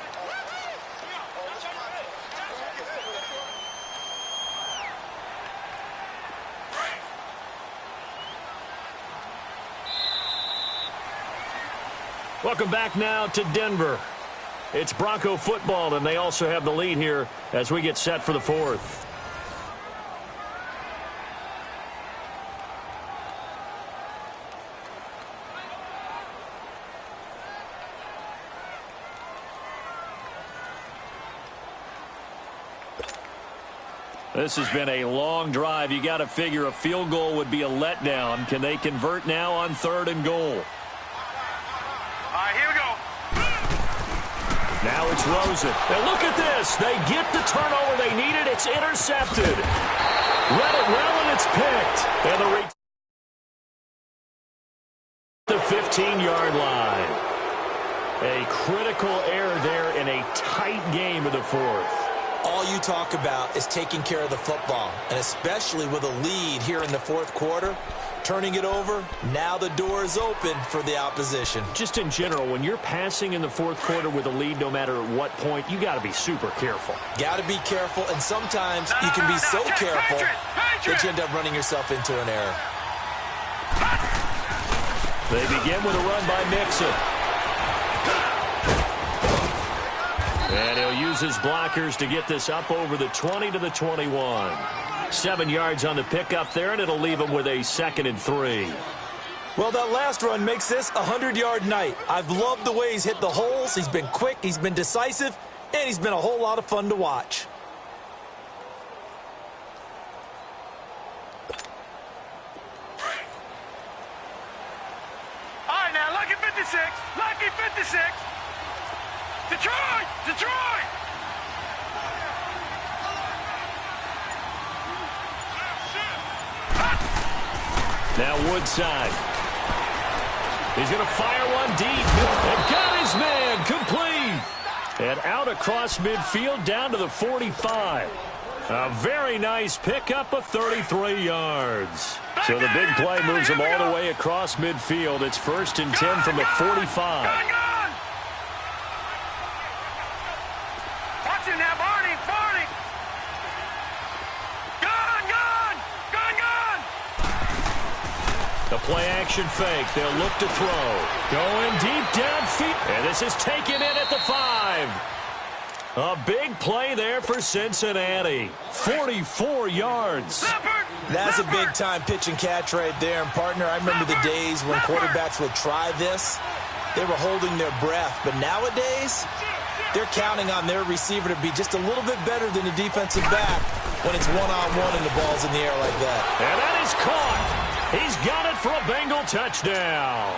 Speaker 1: Welcome back now to Denver. It's Bronco football, and they also have the lead here as we get set for the fourth. This has been a long drive. You got to figure a field goal would be a letdown. Can they convert now on 3rd and goal?
Speaker 3: All right, here we go.
Speaker 1: Now it's Rosen. And look at this. They get the turnover they needed. It's intercepted. Read it well, and it's picked. And the 15-yard line. A critical error there in a tight game of the fourth.
Speaker 2: All you talk about is taking care of the football, and especially with a lead here in the fourth quarter, turning it over, now the door is open for the opposition.
Speaker 1: Just in general, when you're passing in the fourth quarter with a lead, no matter at what point, you got to be super careful.
Speaker 2: Got to be careful, and sometimes you can be so careful that you end up running yourself into an error.
Speaker 1: They begin with a run by Mixon. And he'll use his blockers to get this up over the 20 to the 21. 7 yards on the pickup there, and it'll leave him with a 2nd and 3.
Speaker 2: Well, that last run makes this a 100-yard night. I've loved the way he's hit the holes. He's been quick, he's been decisive, and he's been a whole lot of fun to watch.
Speaker 3: All right, now, lucky 56. Lucky 56. Detroit! Detroit!
Speaker 1: Now Woodside. He's going to fire one deep. And got his man complete. And out across midfield down to the 45. A very nice pickup of 33 yards. So the big play moves him all the way across midfield. It's 1st and 10 from the 45. The play-action fake. They'll look to throw. Going deep downfield. And this is taken in at the 5. A big play there for Cincinnati. 44 yards.
Speaker 2: That's a big-time pitch and catch right there. And, partner, I remember the days when quarterbacks would try this. They were holding their breath. But nowadays, they're counting on their receiver to be just a little bit better than the defensive back when it's one-on-one and the ball's in the air like that.
Speaker 1: And that is caught. He's got it for a Bengal touchdown.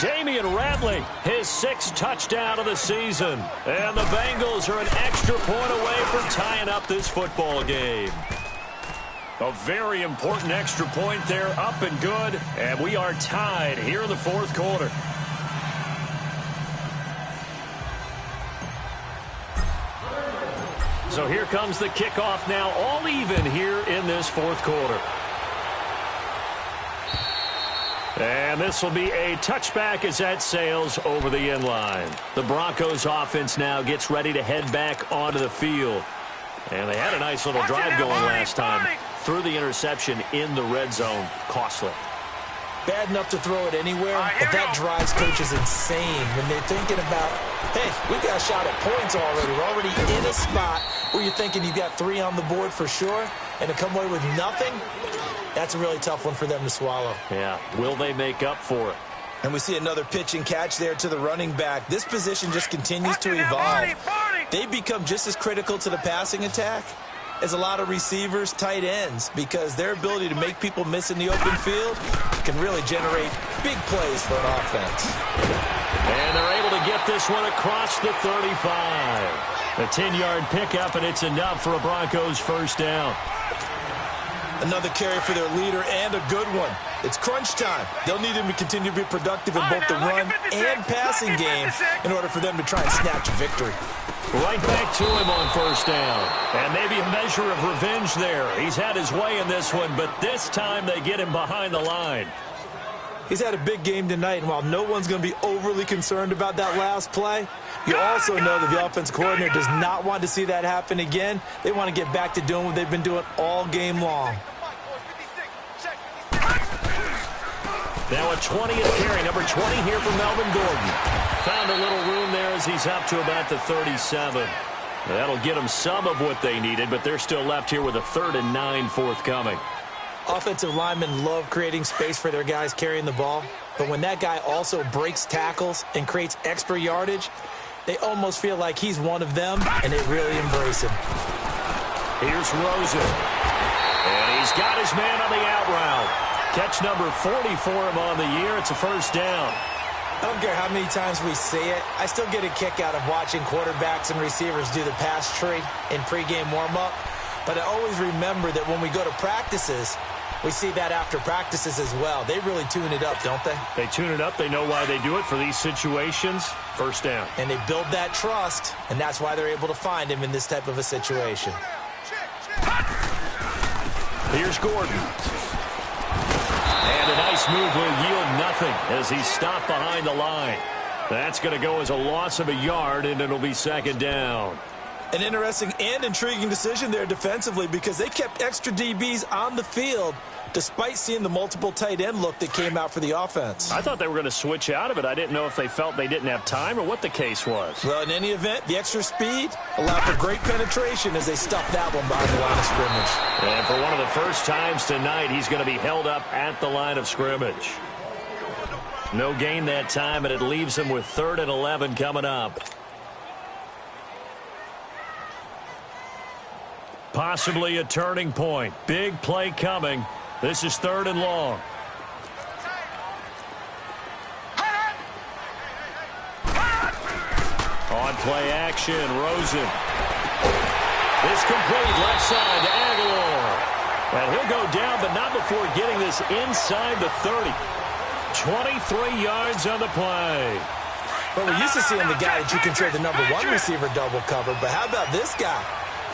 Speaker 1: Damian Ratley, his 6th touchdown of the season. And the Bengals are an extra point away from tying up this football game. A very important extra point there, up and good. And we are tied here in the fourth quarter. So here comes the kickoff now, all even here in this fourth quarter. And this will be a touchback as that sails over the end line. The Broncos offense now gets ready to head back onto the field. And they had a nice little drive going last time. Threw the interception in the red zone. Costly.
Speaker 2: Bad enough to throw it anywhere, but that drives coaches insane when they're thinking about, hey, we've got a shot at points already. We're already in a spot where you're thinking you've got 3 on the board for sure, and to come away with nothing, that's a really tough one for them to swallow.
Speaker 1: Yeah, will they make up for it?
Speaker 2: And we see another pitch and catch there to the running back. This position just continues to evolve. They become just as critical to the passing attack as a lot of receivers, tight ends, because their ability to make people miss in the open field can really generate big plays for an offense.
Speaker 1: And they're able to get this one across the 35. A 10-yard pickup, and it's enough for a Broncos first down.
Speaker 2: Another carry for their leader, and a good one. It's crunch time. They'll need him to continue to be productive in both the run and passing game in order for them to try and snatch a victory.
Speaker 1: Right back to him on first down. And maybe a measure of revenge there. He's had his way in this one, but this time they get him behind the line.
Speaker 2: He's had a big game tonight, and while no one's going to be overly concerned about that last play, you also know that the offensive coordinator does not want to see that happen again. They want to get back to doing what they've been doing all game long.
Speaker 1: Now a 20th carry, number 20 here for Melvin Gordon. Found a little room there as he's up to about the 37. That'll get them some of what they needed, but they're still left here with a 3rd and 9 forthcoming.
Speaker 2: Offensive linemen love creating space for their guys carrying the ball, but when that guy also breaks tackles and creates extra yardage, they almost feel like he's one of them, and they really embrace him.
Speaker 1: Here's Rosen. And he's got his man on the out route. Catch number 40 for him on the year. It's a first down.
Speaker 2: I don't care how many times we see it. I still get a kick out of watching quarterbacks and receivers do the pass tree in pregame warm-up. But I always remember that when we go to practices, we see that after practices as well. They really tune it up, don't they?
Speaker 1: They tune it up. They know why they do it for these situations. First down.
Speaker 2: And they build that trust, and that's why they're able to find him in this type of a situation.
Speaker 1: Here's Gordon. And a nice move will yield nothing as he's stopped behind the line. That's going to go as a loss of a yard, and it'll be second down.
Speaker 2: An interesting and intriguing decision there defensively because they kept extra DBs on the field despite seeing the multiple tight end look that came out for the offense.
Speaker 1: I thought they were going to switch out of it. I didn't know if they felt they didn't have time or what the case was.
Speaker 2: Well, in any event, the extra speed allowed for great penetration as they stuffed that one behind the line of scrimmage.
Speaker 1: And for one of the first times tonight, he's going to be held up at the line of scrimmage. No gain that time, and it leaves him with 3rd and 11 coming up. Possibly a turning point. Big play coming. This is 3rd and long. On play action, Rosen. It's complete left side to Aguilar. And he'll go down, but not before getting this inside the 30. 23 yards on the play.
Speaker 2: Well, we're used to seeing the guy that you consider the number 1 receiver double covered, but how about this guy?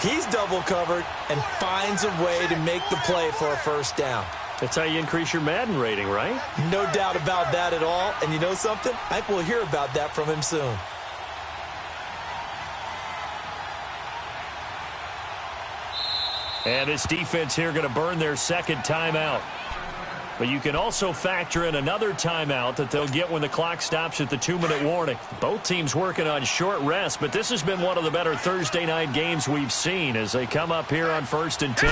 Speaker 2: He's double covered and finds a way to make the play for a first down.
Speaker 1: That's how you increase your Madden rating, right?
Speaker 2: No doubt about that at all. And you know something? I think we'll hear about that from him soon.
Speaker 1: And this defense here going to burn their second timeout. But you can also factor in another timeout that they'll get when the clock stops at the 2-minute warning. Both teams working on short rest, but this has been one of the better Thursday night games we've seen as they come up here on 1st and 10.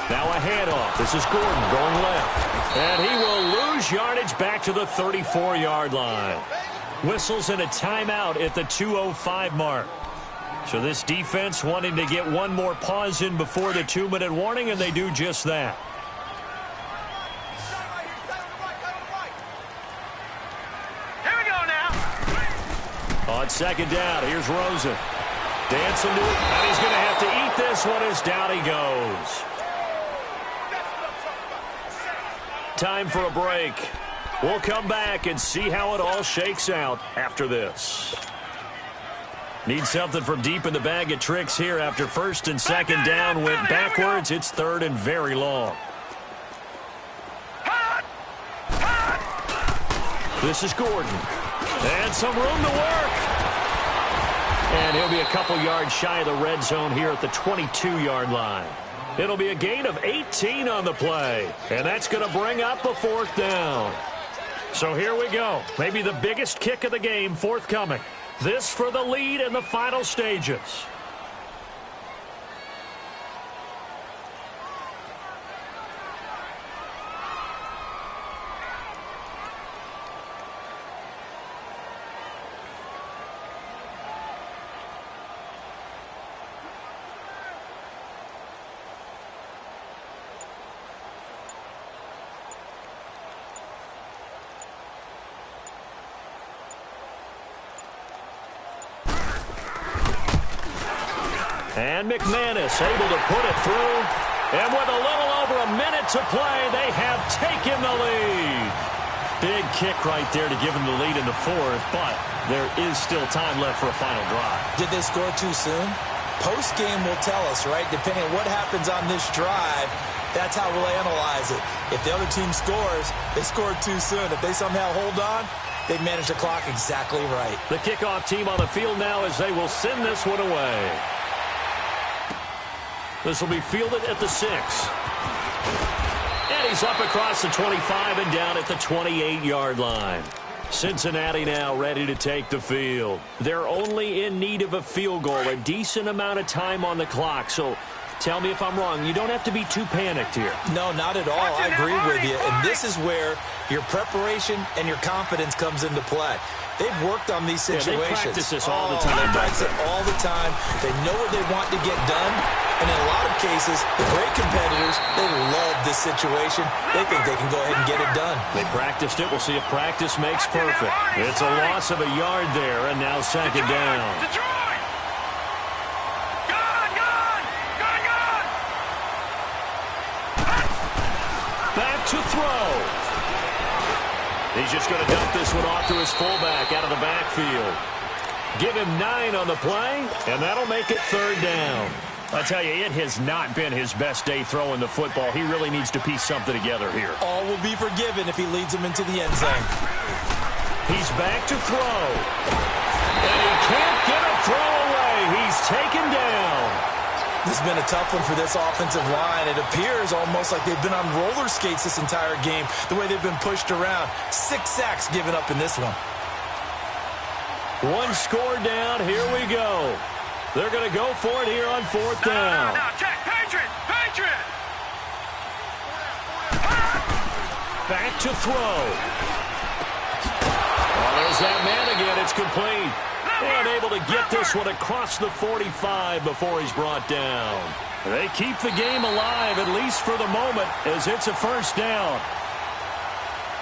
Speaker 1: Now a handoff. This is Gordon going left. And he will lose yardage back to the 34-yard line. Whistles in a timeout at the 2:05 mark. So this defense wanting to get one more pause in before the 2-minute warning, and they do just that. On second down, here's Rosen. Dancing to it, and he's going to have to eat this one as down he goes. Time for a break. We'll come back and see how it all shakes out after this. Need something from deep in the bag of tricks here after 1st and 2nd down went backwards. It's 3rd and very long. This is Gordon. And some room to work. And he'll be a couple yards shy of the red zone here at the 22-yard line. It'll be a gain of 18 on the play. And that's going to bring up a 4th down. So here we go. Maybe the biggest kick of the game forthcoming. This for the lead in the final stages. And McManus able to put it through. And with a little over a minute to play, they have taken the lead. Big kick right there to give them the lead in the 4th, but there is still time left for a final drive.
Speaker 2: Did they score too soon? Post-game will tell us, right? Depending on what happens on this drive, that's how we'll analyze it. If the other team scores, they scored too soon. If they somehow hold on, they manage the clock exactly right.
Speaker 1: The kickoff team on the field now as they will send this one away. This will be fielded at the 6. And He's up across the 25 and down at the 28-yard line. Cincinnati now ready to take the field. They're only in need of a field goal, a decent amount of time on the clock. So tell me if I'm wrong. You don't have to be too panicked here.
Speaker 2: No, not at all. I agree with you. And this is where your preparation and your confidence comes into play. They've worked on these situations.
Speaker 1: They practice this all the time.
Speaker 2: They practice it all the time. They know what they want to get done. And in a lot of cases, the great competitors, they love this situation. They think they can go ahead and get it done.
Speaker 1: They practiced it. We'll see if practice makes perfect. It's a loss of a yard there, and now second down.
Speaker 3: Detroit! Gone!
Speaker 1: Back to throw. He's just going to dump this one off to his fullback out of the backfield. Give him 9 on the play, and that'll make it third down. I tell you, it has not been his best day throwing the football. He really needs to piece something together here.
Speaker 2: All will be forgiven if he leads them into the end zone.
Speaker 1: He's back to throw. And he can't get a throw away. He's taken down.
Speaker 2: This has been a tough one for this offensive line. It appears almost like they've been on roller skates this entire game, the way they've been pushed around. 6 sacks given up in this one.
Speaker 1: One score down. Here we go. They're going to go for it here on fourth down.
Speaker 3: Now, check. Patriot!
Speaker 1: Back to throw. Oh, there's that man again. It's complete. And able to get this one across the 45 before he's brought down. They keep the game alive, at least for the moment, as it's a first down.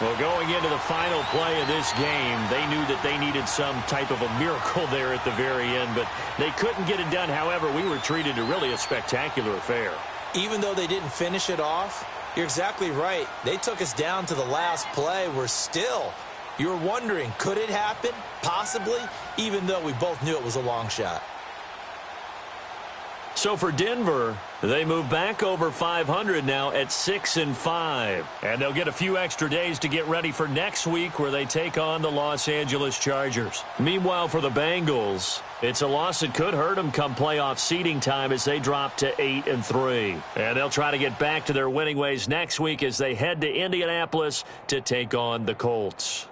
Speaker 1: Well, going into the final play of this game, they knew that they needed some type of a miracle there at the very end, but they couldn't get it done. However, we were treated to really a spectacular affair.
Speaker 2: Even though they didn't finish it off, you're exactly right. They took us down to the last play. We're still... You were wondering, could it happen? Possibly, even though we both knew it was a long shot.
Speaker 1: So for Denver, they move back over 500 now at 6-5. And they'll get a few extra days to get ready for next week where they take on the Los Angeles Chargers. Meanwhile, for the Bengals, it's a loss that could hurt them come playoff seeding time as they drop to 8-3. And they'll try to get back to their winning ways next week as they head to Indianapolis to take on the Colts.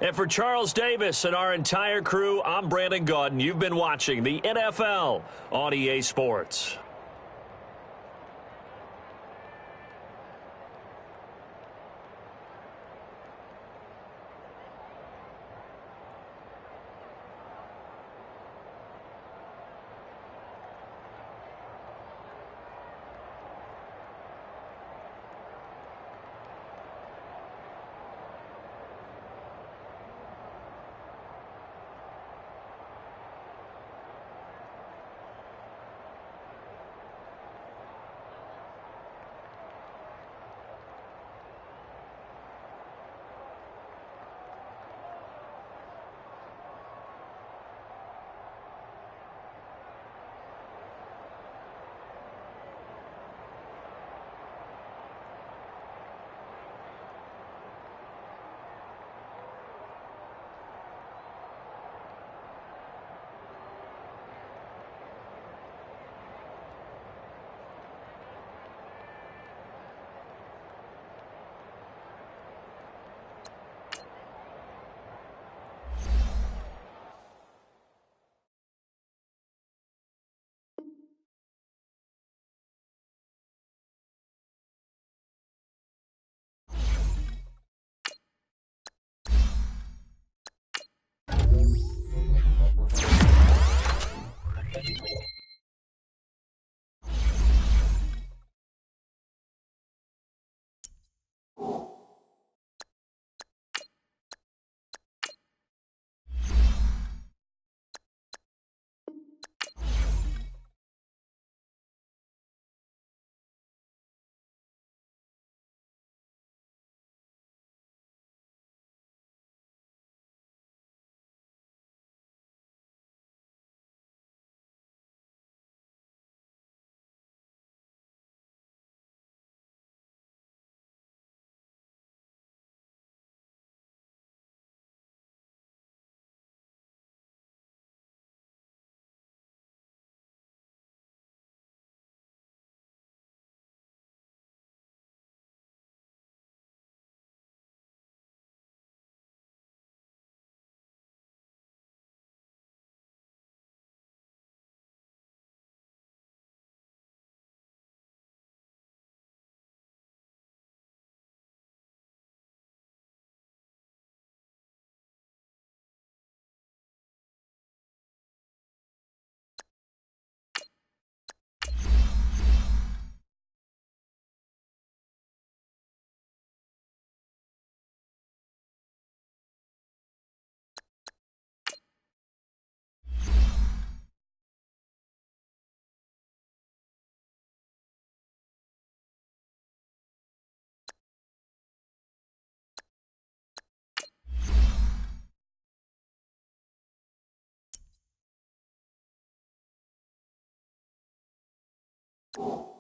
Speaker 1: And for Charles Davis and our entire crew, I'm Brandon Gaudin. You've been watching the NFL on EA Sports.
Speaker 4: You